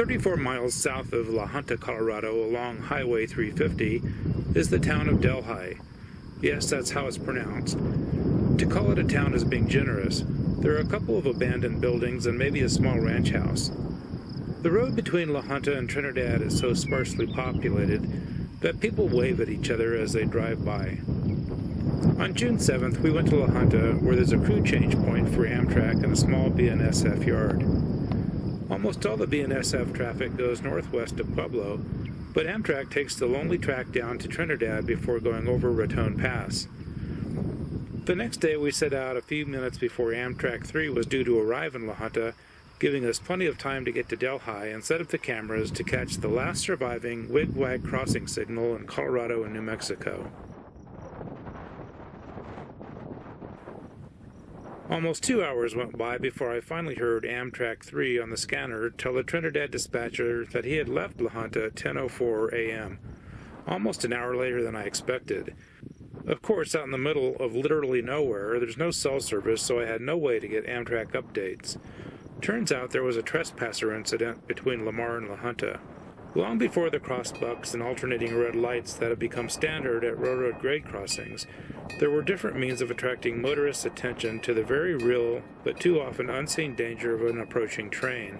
34 miles south of La Junta, Colorado, along Highway 350, is the town of Delhi. Yes, that's how it's pronounced. To call it a town is being generous. There are a couple of abandoned buildings and maybe a small ranch house. The road between La Junta and Trinidad is so sparsely populated that people wave at each other as they drive by. On June 7th, we went to La Junta, where there's a crew change point for Amtrak and a small BNSF yard. Almost all the BNSF traffic goes northwest of Pueblo, but Amtrak takes the lonely track down to Trinidad before going over Raton Pass. The next day we set out a few minutes before Amtrak 3 was due to arrive in La Junta, giving us plenty of time to get to Delhi and set up the cameras to catch the last surviving Wig Wag crossing signal in Colorado and New Mexico. Almost 2 hours went by before I finally heard Amtrak 3 on the scanner tell the Trinidad Dispatcher that he had left La Junta at 10:04 a.m., almost an hour later than I expected. Of course, out in the middle of literally nowhere, there's no cell service, so I had no way to get Amtrak updates. Turns out there was a trespasser incident between Lamar and La Junta. Long before the crossbucks and alternating red lights that have become standard at railroad grade crossings, there were different means of attracting motorists' attention to the very real, but too often unseen danger of an approaching train.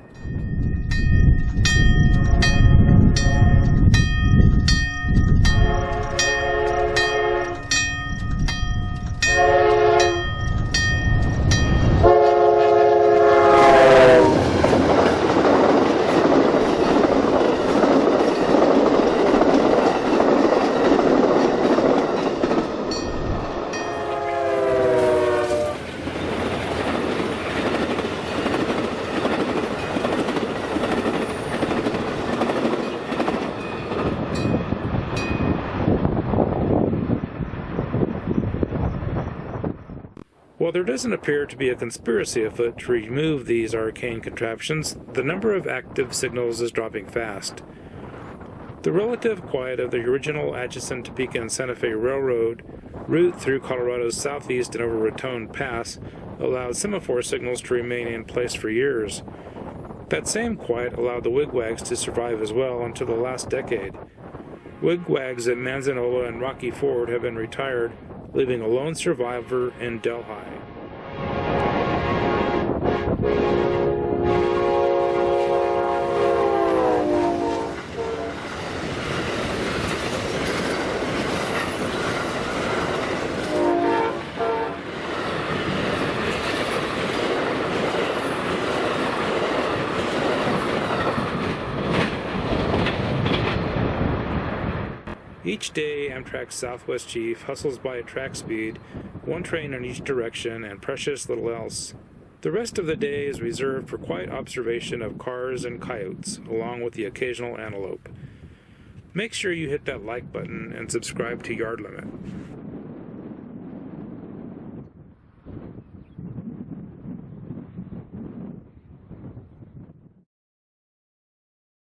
While there doesn't appear to be a conspiracy afoot to remove these arcane contraptions, the number of active signals is dropping fast. The relative quiet of the original Atchison, Topeka, and Santa Fe Railroad route through Colorado's southeast and over Raton Pass allowed semaphore signals to remain in place for years. That same quiet allowed the wigwags to survive as well until the last decade. Wigwags at Manzanola and Rocky Ford have been retired, leaving a lone survivor in Delhi. Each day, Amtrak's Southwest Chief hustles by at track speed, one train in each direction, and precious little else. The rest of the day is reserved for quiet observation of cars and coyotes, along with the occasional antelope. Make sure you hit that like button and subscribe to Yard Limit.